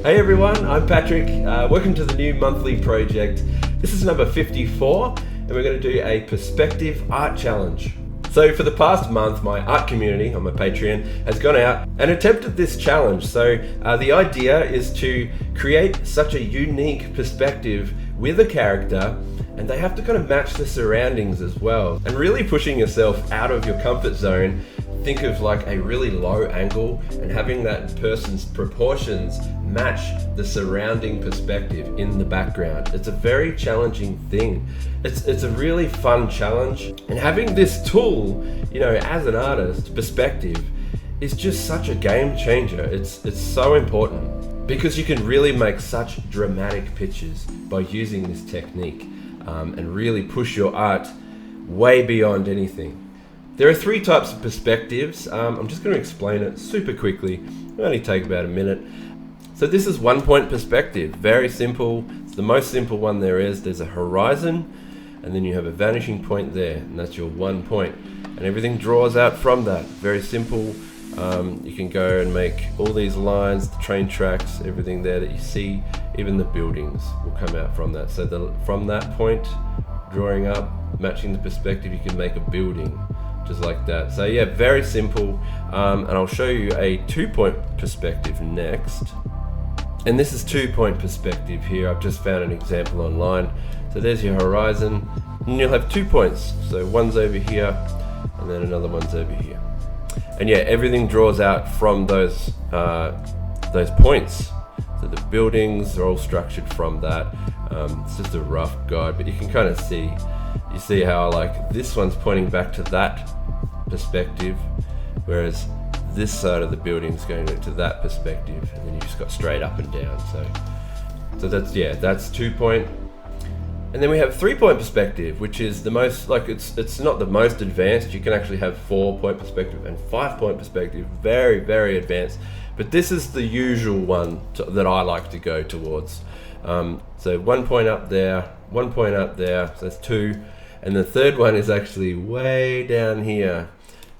Hey everyone, I'm Patrick. Welcome to the new monthly project. This is number 54 and we're going to do a perspective art challenge. So for the past month, my art community on my Patreon has gone out and attempted this challenge. So the idea is to create such a unique perspective with a character, and they have to kind of match the surroundings as well. And really pushing yourself out of your comfort zone. Think of like a really low angle and having that person's proportions match the surrounding perspective in the background. It's a very challenging thing. It's a really fun challenge. And having this tool, you know, as an artist, perspective, is just such a game changer. It's so important because you can really make such dramatic pictures by using this technique and really push your art way beyond anything. There are three types of perspectives. I'm just going to explain it super quickly. It'll only take about a minute. So this is 1 point perspective. Very simple. It's the most simple one there is. There's a horizon, and then you have a vanishing point there, and that's your 1 point. And everything draws out from that. Very simple. You can go and make all these lines, the train tracks, everything there that you see. Even the buildings will come out from that. So from that point, drawing up, matching the perspective, you can make a building. Just like that. So yeah, very simple. And I'll show you a 2 point perspective next. And this is 2 point perspective here. I've just found an example online. So there's your horizon, and you'll have 2 points. So one's over here, and then another one's over here. And yeah, everything draws out from those points. So the buildings are all structured from that. It's just a rough guide, but you can kind of see. You see how like this one's pointing back to that perspective, whereas this side of the building is going to that perspective, and then you just got straight up and down. So that's 2 point. And then we have 3 point perspective, which is the most, like it's not the most advanced. You can actually have 4 point perspective and 5 point perspective, very, very advanced. But this is the usual one that I like to go towards. So 1 point up there, 1 point up there, so that's 2. And the third one is actually way down here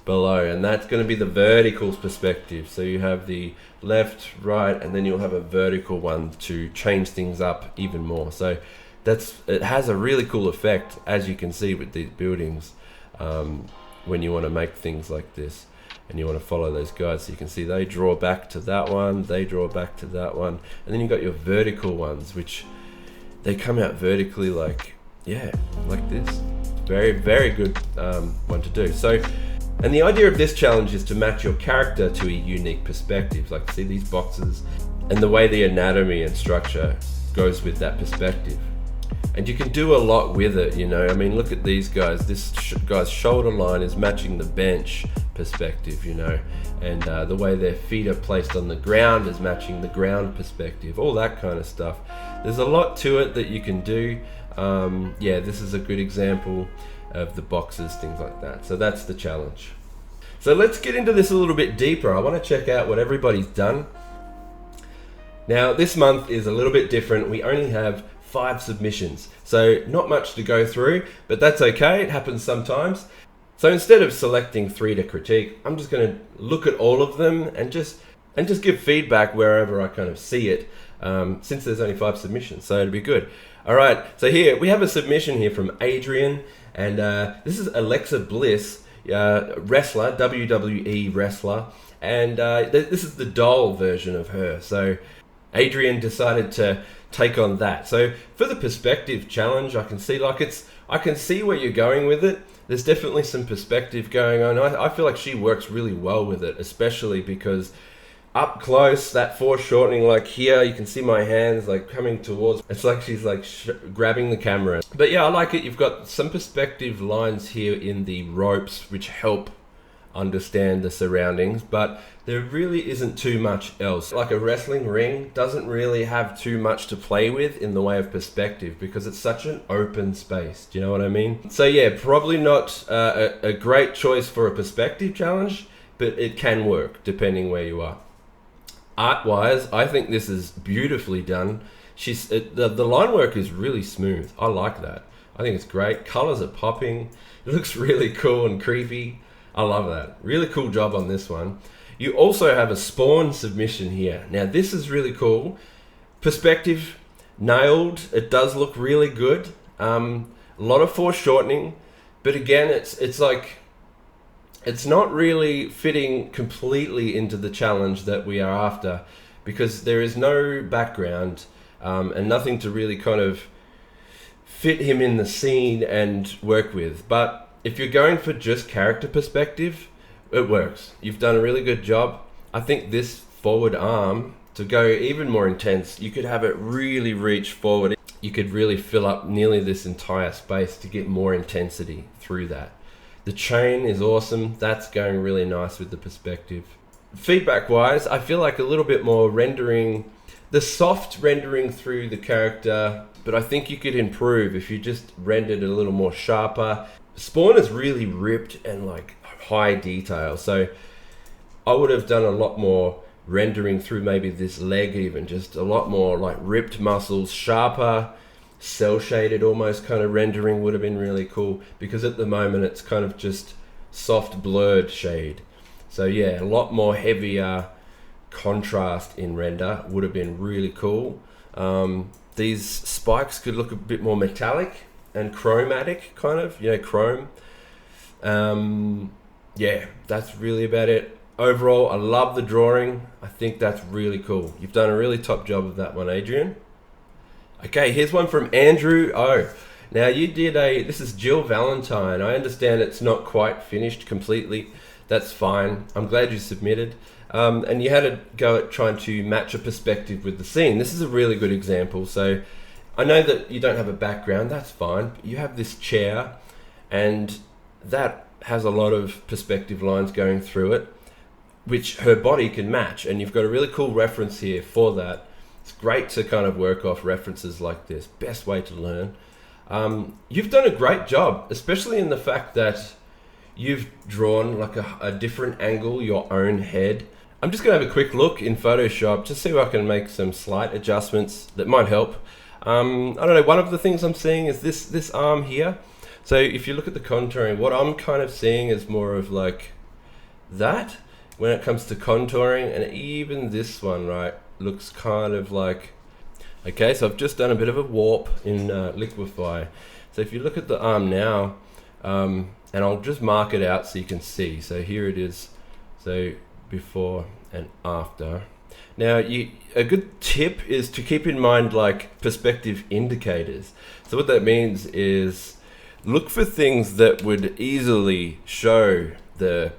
below, and that's going to be the vertical perspective. So you have the left, right, and then you'll have a vertical one to change things up even more. So it has a really cool effect, as you can see with these buildings, when you want to make things like this and you want to follow those guides. So you can see they draw back to that one, they draw back to that one, and then you've got your vertical ones, which they come out vertically like this. Very, very good one to do. So, and the idea of this challenge is to match your character to a unique perspective. Like, see these boxes and the way the anatomy and structure goes with that perspective. And you can do a lot with it, you know. I mean, look at these guys. This guy's shoulder line is matching the bench perspective, you know, and the way their feet are placed on the ground is matching the ground perspective, all that kind of stuff. There's a lot to it that you can do. This is a good example of the boxes, things like that. So that's the challenge. So let's get into this a little bit deeper. I want to check out what everybody's done. Now, this month is a little bit different. We only have 5 submissions, so not much to go through, but that's okay. It happens sometimes. So instead of selecting 3 to critique, I'm just going to look at all of them and just give feedback wherever I kind of see it, since there's only 5 submissions, so it'll be good. All right, so here we have a submission here from Adrian, and this is Alexa Bliss, wrestler, WWE wrestler, and this is the doll version of her. So Adrian decided to take on that. So for the perspective challenge, I can see where you're going with it. There's definitely some perspective going on. I feel like she works really well with it, especially because up close, that foreshortening, like here, you can see my hands like coming towards. It's like she's like grabbing the camera. But yeah, I like it. You've got some perspective lines here in the ropes, which help understand the surroundings, but there really isn't too much else. Like a wrestling ring doesn't really have too much to play with in the way of perspective because it's such an open space. Do you know what I mean? So yeah, probably not a great choice for a perspective challenge, but it can work depending where you are. Art-wise, I think this is beautifully done. The line work is really smooth. I like that. I think it's great. Colors are popping. It looks really cool and creepy. I love that. Really cool job on this one. You also have a spawn submission here. Now this is really cool. Perspective nailed. It does look really good. A lot of foreshortening, but again, it's like it's not really fitting completely into the challenge that we are after, because there is no background and nothing to really kind of fit him in the scene and work with. But if you're going for just character perspective, it works. You've done a really good job. I think this forward arm, to go even more intense, you could have it really reach forward. You could really fill up nearly this entire space to get more intensity through that. The chain is awesome. That's going really nice with the perspective. Feedback wise, I feel like a little bit more rendering, the soft rendering through the character, but I think you could improve if you just rendered it a little more sharper. Spawn is really ripped and like high detail, so I would have done a lot more rendering through maybe this leg, even just a lot more like ripped muscles, sharper, cell shaded almost kind of rendering would have been really cool, because at the moment it's kind of just soft blurred shade. So yeah, a lot more heavier contrast in render would have been really cool. These spikes could look a bit more metallic and chromatic, kind of, chrome. Yeah, that's really about it. Overall, I love the drawing. I think that's really cool. You've done a really top job of that one, Adrian. Okay, here's one from Andrew O. Now you did this is Jill Valentine. I understand it's not quite finished completely. That's fine. I'm glad you submitted. And you had a go at trying to match a perspective with the scene. This is a really good example. So I know that you don't have a background, that's fine. But you have this chair, and that has a lot of perspective lines going through it, which her body can match. And you've got a really cool reference here for that. It's great to kind of work off references like this. Best way to learn. You've done a great job, especially in the fact that you've drawn like a different angle, your own head. I'm just gonna have a quick look in Photoshop, just see if I can make some slight adjustments that might help. I don't know, one of the things I'm seeing is this arm here. So if you look at the contouring, what I'm kind of seeing is more of like that when it comes to contouring, and even this one, right, looks kind of like, okay, so I've just done a bit of a warp in Liquify. So if you look at the arm now, and I'll just mark it out so you can see. So here it is, so before and after. Now a good tip is to keep in mind like perspective indicators. So what that means is look for things that would easily show the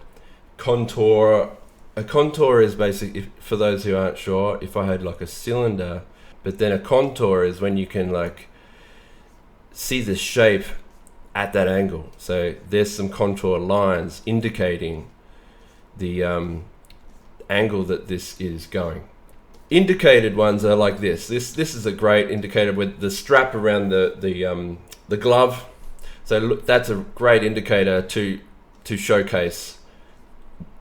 contour. A contour is basically, for those who aren't sure, if I had like a cylinder, but then a contour is when you can like see the shape at that angle. So there's some contour lines indicating the angle that this is going. Indicated ones are like this. This is a great indicator with the strap around the glove. So look, that's a great indicator to showcase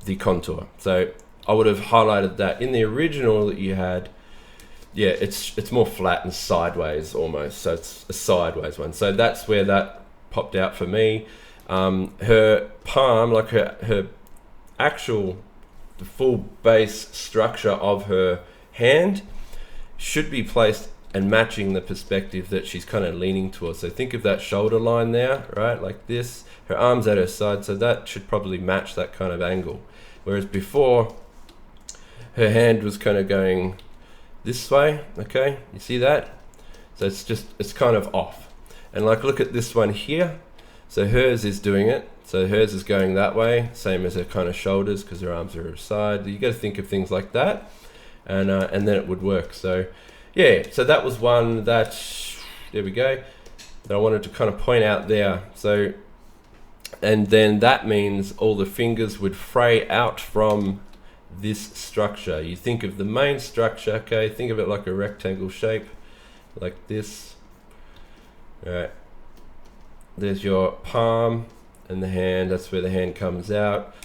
the contour. So I would have highlighted that. In the original that you had, yeah, it's more flat and sideways almost. So it's a sideways one. So that's where that popped out for me. Her palm, like her actual, the full base structure of her hand should be placed and matching the perspective that she's kind of leaning towards. So think of that shoulder line there, right, like this. Her arm's at her side, so that should probably match that kind of angle. Whereas before, her hand was kind of going this way, okay? You see that? So it's kind of off. And like, look at this one here. So hers is doing it. So hers is going that way, same as her kind of shoulders, because her arms are her side. You got to think of things like that, and then it would work. So yeah, so that was one that, there we go, that I wanted to kind of point out there. So, and then that means all the fingers would fray out from this structure. You think of the main structure, okay, think of it like a rectangle shape, like this. All right, there's your palm and the hand, that's where the hand comes out.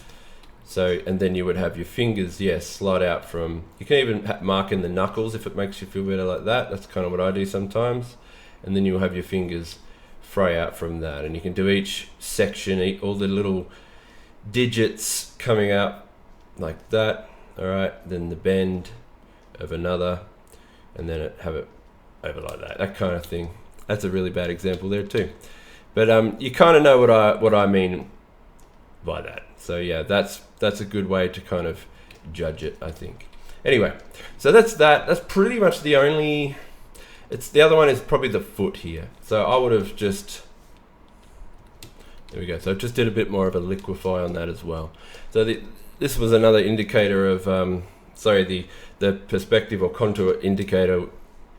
So, and then you would have your fingers, yes, slide out from, you can even mark in the knuckles if it makes you feel better like that. That's kind of what I do sometimes. And then you'll have your fingers fray out from that. And you can do each section, all the little digits coming out like that. All right, then the bend of another, and then have it over like that kind of thing. That's a really bad example there too, but you kind of know what I mean by that. So yeah, that's a good way to kind of judge it, I think. Anyway, so that's pretty much the only. The other one is probably the foot here. So I would have just, there we go. So I just did a bit more of a liquefy on that as well. So this was another indicator of, the perspective or contour indicator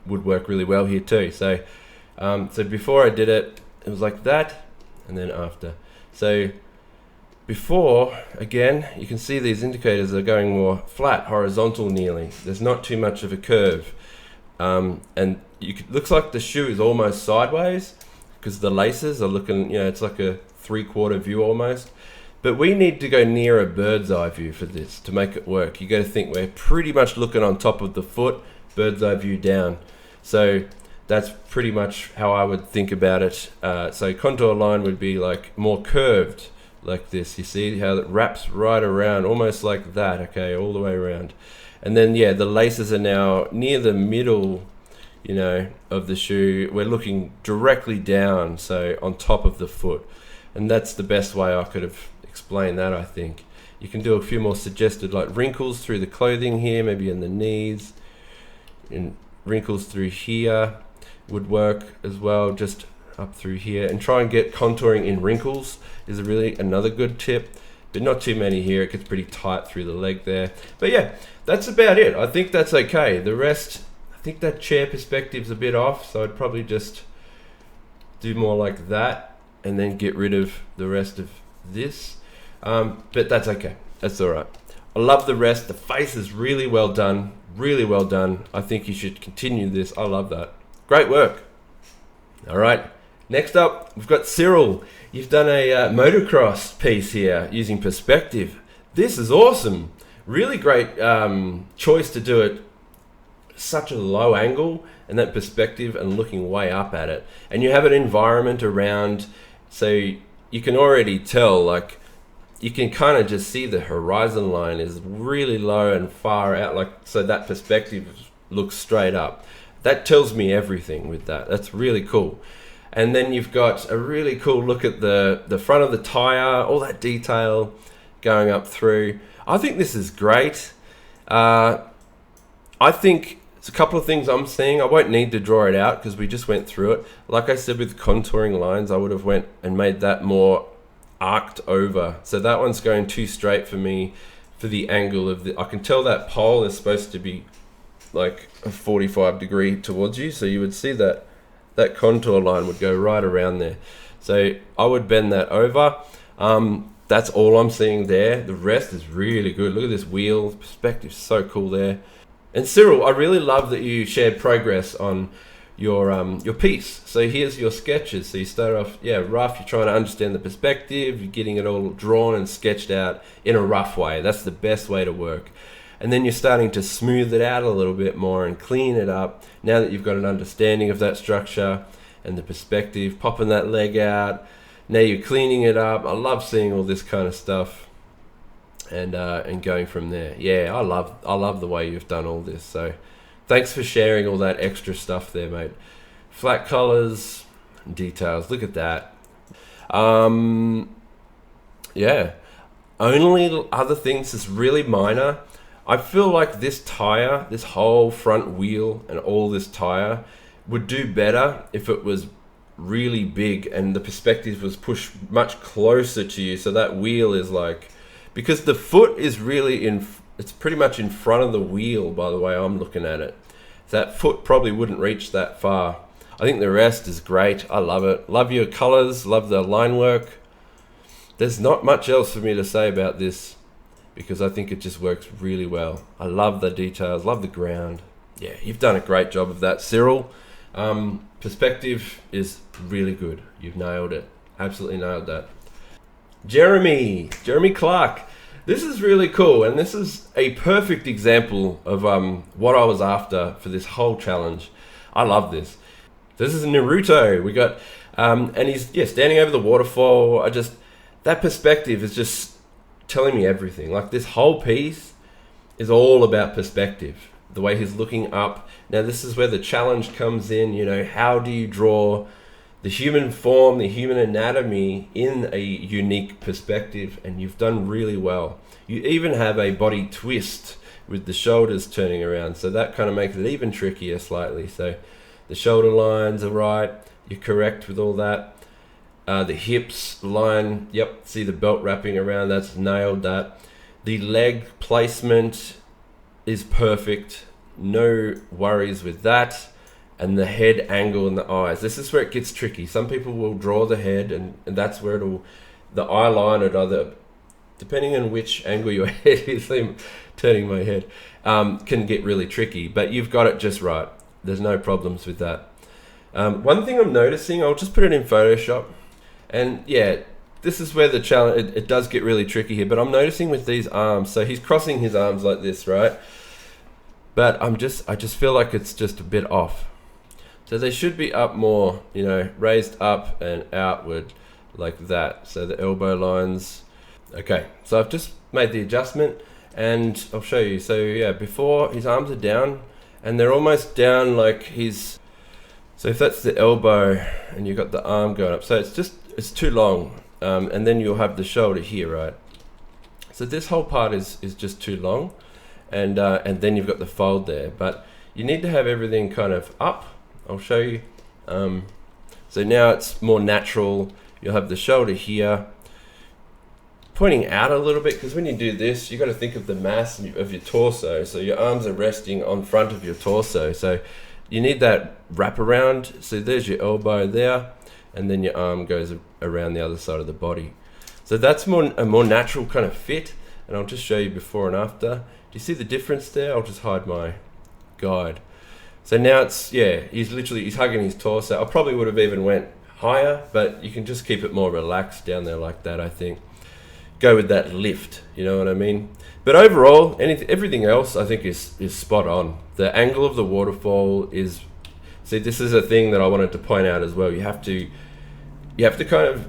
would work really well here too. So, so before I did it, it was like that, and then after. So before, again, you can see these indicators are going more flat, horizontal nearly. There's not too much of a curve. And looks like the shoe is almost sideways because the laces are looking, it's like a 3/4 view almost. But we need to go near a bird's eye view for this to make it work. You got to think we're pretty much looking on top of the foot, bird's eye view down. So that's pretty much how I would think about it. So contour line would be like more curved like this. You see how it wraps right around, almost like that, okay, all the way around. And then, yeah, the laces are now near the middle, of the shoe. We're looking directly down, so on top of the foot. And that's the best way I could have explained that, I think. You can do a few more suggested, like wrinkles through the clothing here, maybe in the knees. And wrinkles through here would work as well, just up through here. And try and get contouring in wrinkles is another good tip. But not too many here. It gets pretty tight through the leg there. But yeah, that's about it. I think that's okay. The rest, I think that chair perspective's a bit off, so I'd probably just do more like that and then get rid of the rest of this. But that's okay. That's all right. I love the rest. The face is really well done. Really well done. I think you should continue this. I love that. Great work. All right. Next up, we've got Cyril. You've done a motocross piece here using perspective. This is awesome. Really great choice to do it such a low angle and that perspective and looking way up at it. And you have an environment around, so you can already tell, like, you can kind of just see the horizon line is really low and far out, like, so that perspective looks straight up. That tells me everything with that. That's really cool. And then you've got a really cool look at the front of the tire, all that detail going up through. I think this is great. I think it's a couple of things I'm seeing. I won't need to draw it out because we just went through it. Like I said, with contouring lines, I would have went and made that more arced over. So that one's going too straight for me for the angle of I can tell that pole is supposed to be like a 45 degree towards you. So you would see that contour line would go right around there. So I would bend that over. That's all I'm seeing there. The rest is really good. Look at this wheel. Perspective's so cool there. And Cyril, I really love that you shared progress on your piece. So here's your sketches. So you start off, rough. You're trying to understand the perspective. You're getting it all drawn and sketched out in a rough way. That's the best way to work. And then you're starting to smooth it out a little bit more and clean it up. Now that you've got an understanding of that structure and the perspective, popping that leg out. Now you're cleaning it up. I love seeing all this kind of stuff, and going from there. Yeah, I love the way you've done all this. So, thanks for sharing all that extra stuff there, mate. Flat colors, details. Look at that. Yeah. Only other things is really minor. I feel like this tire, this whole front wheel and all this tire would do better if it was really big and the perspective was pushed much closer to you. So that wheel is like, because the foot is really it's pretty much in front of the wheel by the way I'm looking at it. So that foot probably wouldn't reach that far. I think the rest is great. I love it. Love your colors, love the line work. There's not much else for me to say about this because I think it just works really well. I love the details, love the ground. Yeah, you've done a great job of that, Cyril. Perspective is really good. You've nailed it. Absolutely nailed that. Jeremy Clark. This is really cool, and this is a perfect example of what I was after for this whole challenge. I love this. This is Naruto. We got, and he's standing over the waterfall. That perspective is just telling me everything. Like this whole piece is all about perspective, the way he's looking up. Now this is where the challenge comes in, you know, how do you draw the human form, the human anatomy in a unique perspective? And you've done really well. You even have a body twist with the shoulders turning around, so that kind of makes it even trickier slightly. So the shoulder lines are right, you're correct with all that. The hips line, yep, see the belt wrapping around, that's nailed that. The leg placement is perfect, no worries with that. And the head angle and the eyes, this is where it gets tricky. Some people will draw the head and that's where the eye line would either, depending on which angle your head is, I'm turning my head, can get really tricky, but you've got it just right. There's no problems with that. One thing I'm noticing, I'll just put it in Photoshop, and yeah, this is where the challenge, it does get really tricky here, but I'm noticing with these arms, so he's crossing his arms like this, right? But I just feel like it's just a bit off. So they should be up more, you know, raised up and outward like that. So the elbow lines. Okay, so I've just made the adjustment and I'll show you. So yeah, before his arms are down and they're almost down like his, so if that's the elbow and you've got the arm going up, so it's too long. And then you'll have the shoulder here, right? So this whole part is just too long. And then you've got the fold there, but you need to have everything kind of up. I'll show you. So now it's more natural. You'll have the shoulder here, pointing out a little bit, because when you do this, you got to think of the mass of your torso. So your arms are resting on front of your torso. So you need that wrap around. So there's your elbow there, and then your arm goes around the other side of the body. So that's a more natural kind of fit. And I'll just show you before and after. Do you see the difference there? I'll just hide my guide. So now it's, yeah, he's hugging his torso. I probably would have even went higher, but you can just keep it more relaxed down there like that, I think. Go with that lift, you know what I mean? But overall, everything else I think is spot on. The angle of the waterfall is, see, this is a thing that I wanted to point out as well. You have to kind of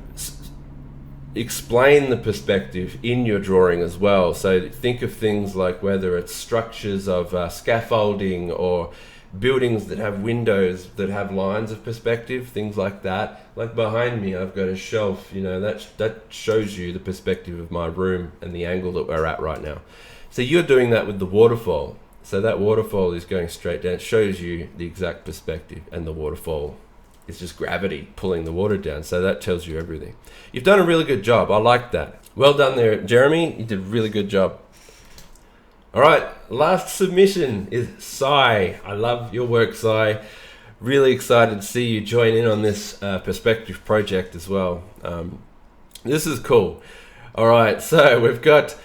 explain the perspective in your drawing as well. So think of things like whether it's structures of scaffolding or buildings that have windows that have lines of perspective, things like that. Like behind me, I've got a shelf, you know, that shows you the perspective of my room and the angle that we're at right now. So you're doing that with the waterfall. So that waterfall is going straight down. It shows you the exact perspective, and the waterfall is just gravity pulling the water down. So that tells you everything. You've done a really good job. I like that. Well done there, Jeremy. You did a really good job. All right, last submission is Cy. I love your work, Cy. Really excited to see you join in on this perspective project as well. This is cool. All right, so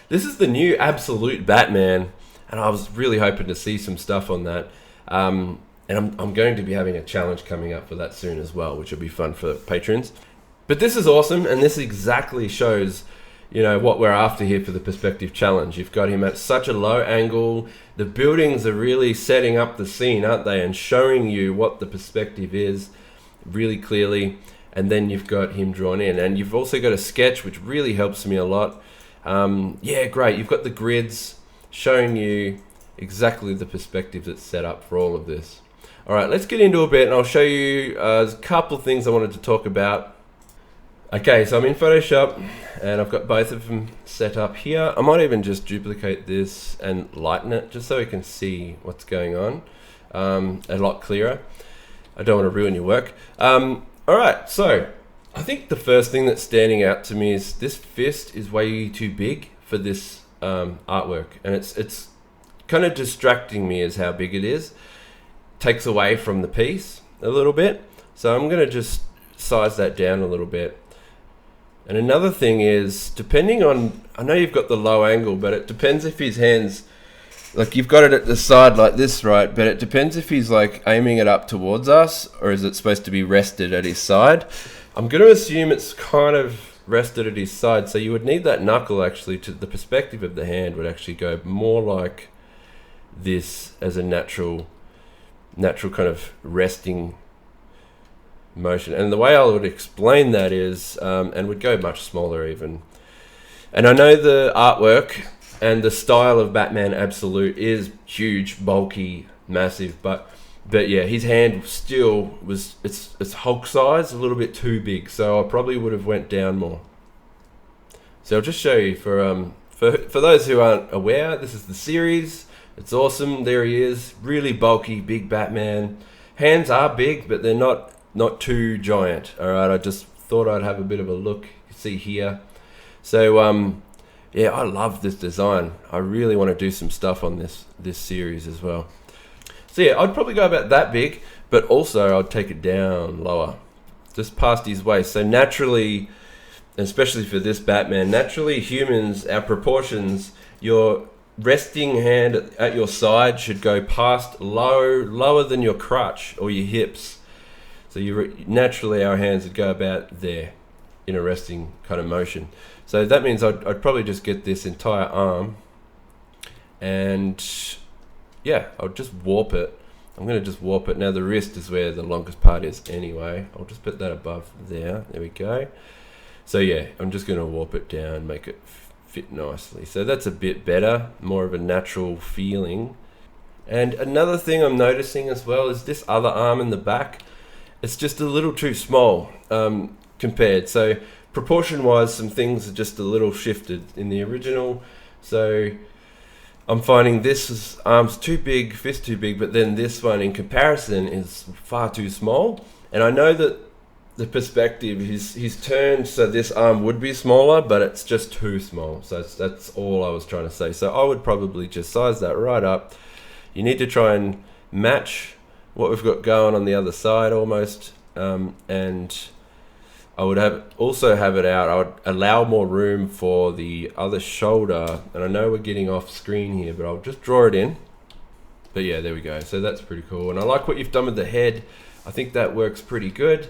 this is the new Absolute Batman, and I was really hoping to see some stuff on that. And I'm going to be having a challenge coming up for that soon as well, which will be fun for patrons. But this is awesome, and this exactly shows, you know, what we're after here for the perspective challenge. You've got him at such a low angle. The buildings are really setting up the scene, aren't they? And showing you what the perspective is really clearly. And then you've got him drawn in. And you've also got a sketch, which really helps me a lot. Yeah, great. You've got the grids showing you exactly the perspective that's set up for all of this. All right, let's get into a bit, and I'll show you a couple of things I wanted to talk about. Okay, so I'm in Photoshop and I've got both of them set up here. I might even just duplicate this and lighten it just so we can see what's going on a lot clearer. I don't want to ruin your work. All right, so I think the first thing that's standing out to me is this fist is way too big for this artwork, and it's kind of distracting me as how big it is. Takes away from the piece a little bit. So I'm going to just size that down a little bit. And another thing is, depending on, I know you've got the low angle, but it depends if his hands, like you've got it at the side like this, right? But it depends if he's like aiming it up towards us, or is it supposed to be rested at his side? I'm going to assume it's kind of rested at his side. So you would need that knuckle actually, to the perspective of the hand would actually go more like this as a natural kind of resting motion. And the way I would explain that is, and would go much smaller even, And I know the artwork and the style of Batman Absolute is huge, bulky, massive, but yeah, his hand still was it's Hulk size, a little bit too big, so I probably would have went down more. So I'll just show you for those who aren't aware, this is the series. It's awesome. There he is, really bulky, big Batman. Hands are big, but they're not too giant. All right, I just thought I'd have a bit of a look. You can see here. So yeah, I love this design. I really want to do some stuff on this series as well. So yeah, I'd probably go about that big, but also I'd take it down lower, just past his waist. So naturally, especially for this Batman, naturally humans, our proportions, your resting hand at your side should go past lower than your crotch or your hips. So naturally our hands would go about there in a resting kind of motion. So that means I'd probably just get this entire arm and yeah, I'll just warp it. I'm going to just warp it. Now the wrist is where the longest part is anyway. I'll just put that above there. There we go. So yeah, I'm just going to warp it down, make it fit nicely. So that's a bit better, more of a natural feeling. And another thing I'm noticing as well is this other arm in the back. It's just a little too small compared. So proportion wise, some things are just a little shifted in the original. So I'm finding this arm's too big, fist too big, but then this one in comparison is far too small. And I know that the perspective, he's turned so this arm would be smaller, but it's just too small. So that's all I was trying to say. So I would probably just size that right up. You need to try and match what we've got going on the other side almost, and I would also have it out. I would allow more room for the other shoulder, and I know we're getting off screen here, but I'll just draw it in. But yeah, there we go. So that's pretty cool, and I like what you've done with the head. I think that works pretty good.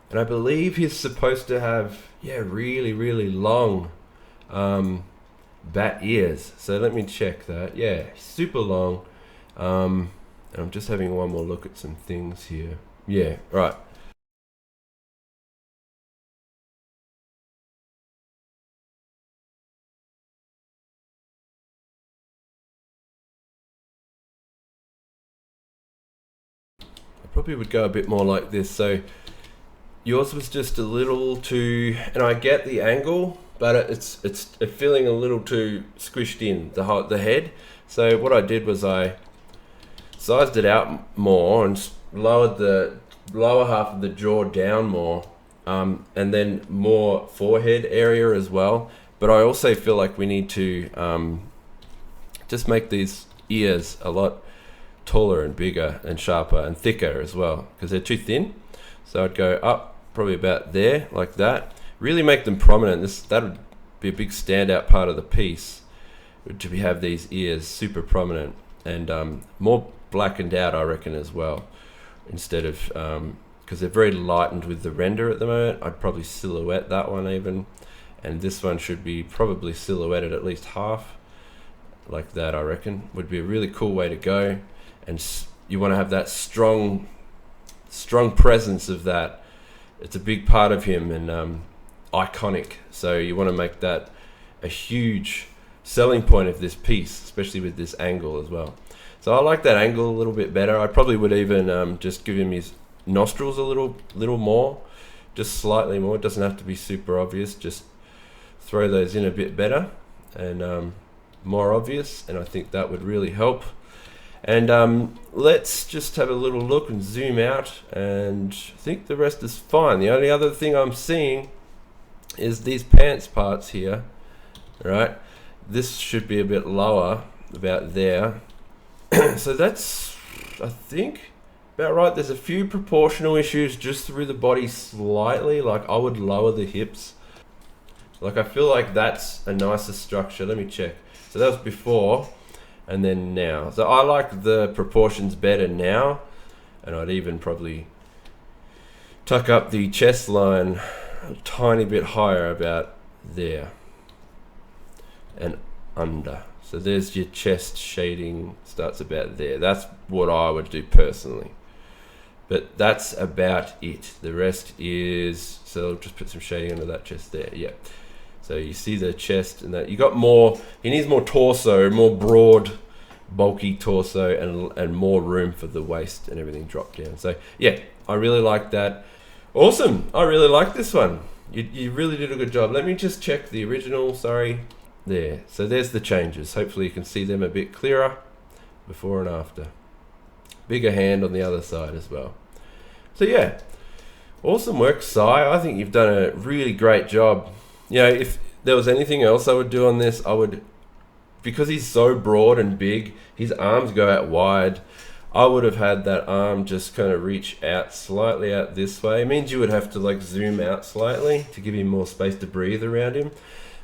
And I believe he's supposed to have, yeah, really, really long bat ears. So let me check that. Yeah, super long. And I'm just having one more look at some things here. Yeah, right. I probably would go a bit more like this. So yours was just a little too, and I get the angle, but it's feeling a little too squished in the head. So what I did was I sized it out more and lowered the lower half of the jaw down more, and then more forehead area as well. But I also feel like we need to just make these ears a lot taller and bigger and sharper and thicker as well, because they're too thin. So I'd go up probably about there, like that. Really make them prominent. That would be a big standout part of the piece, to have these ears super prominent and more blackened out, I reckon, as well. Instead of, because they're very lightened with the render at the moment, I'd probably silhouette that one even. And this one should be probably silhouetted at least half, like that, I reckon. Would be a really cool way to go. And you want to have that strong presence of that. It's a big part of him and iconic. So you want to make that a huge selling point of this piece, especially with this angle as well. So I like that angle a little bit better. I probably would even just give him his nostrils a little more, just slightly more. It doesn't have to be super obvious. Just throw those in a bit better and more obvious, and I think that would really help. And let's just have a little look and zoom out, and I think the rest is fine. The only other thing I'm seeing is these pants parts here, right? This should be a bit lower, about there. So that's, I think, about right. There's a few proportional issues just through the body slightly, like I would lower the hips. Like I feel like that's a nicer structure. Let me check. So that was before. And then now. So I like the proportions better now, and I'd even probably tuck up the chest line a tiny bit higher, about there and under. So there's your chest shading, starts about there. That's what I would do personally. But that's about it. The rest is, so I'll just put some shading under that chest there. Yeah. So you see the chest and that. You got more, he needs more torso, more broad, bulky torso, and more room for the waist and everything drop down. So yeah, I really like that. Awesome, I really like this one. You really did a good job. Let me just check the original, sorry. There, so there's the changes. Hopefully you can see them a bit clearer, before and after. Bigger hand on the other side as well. So yeah, awesome work, Cy. I think you've done a really great job. You know, if there was anything else I would do on this, I would, because he's so broad and big, his arms go out wide. I would have had that arm just kind of reach out slightly out this way. It means you would have to like zoom out slightly to give him more space to breathe around him.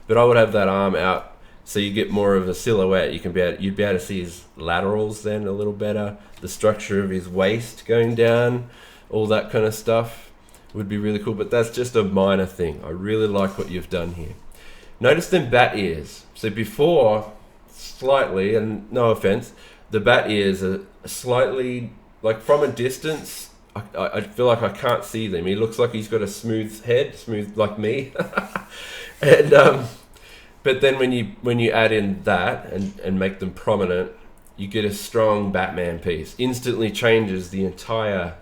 But I would have that arm out so you get more of a silhouette. You'd be able to see his laterals then a little better. The structure of his waist going down, all that kind of stuff would be really cool. But that's just a minor thing. I really like what you've done here. Notice them bat ears. So before, slightly, and no offense, the bat ears are slightly, like from a distance, I feel like I can't see them. He looks like he's got a smooth head, smooth like me. And but then when you add in that and make them prominent, you get a strong Batman piece. Instantly changes the entire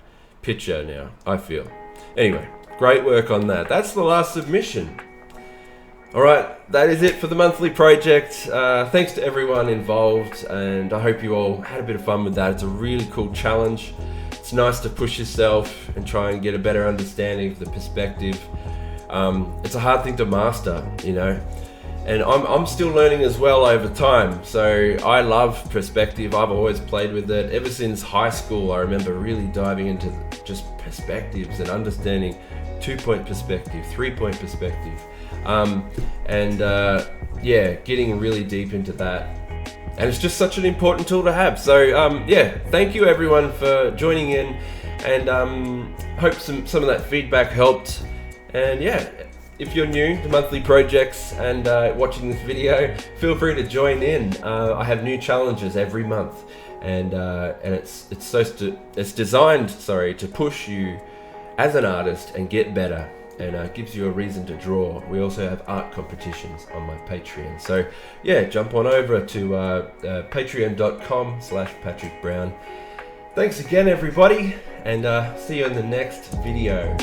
picture now, I feel. Anyway, great work on that. That's the last submission. All right, that is it for the monthly project. Thanks to everyone involved, and I hope you all had a bit of fun with that. It's a really cool challenge. It's nice to push yourself and try and get a better understanding of the perspective. It's a hard thing to master, you know, and I'm still learning as well over time. So I love perspective. I've always played with it ever since high school. I remember really diving into just perspectives and understanding 2-point perspective, 3-point perspective. Yeah, getting really deep into that, and it's just such an important tool to have. So yeah, thank you everyone for joining in, and hope some of that feedback helped. And yeah, if you're new to monthly projects and watching this video, feel free to join in. I have new challenges every month, and it's designed to push you as an artist and get better, and gives you a reason to draw. We also have art competitions on my Patreon. So yeah, jump on over to patreon.com/Patrick Brown. Thanks again everybody, and see you in the next video.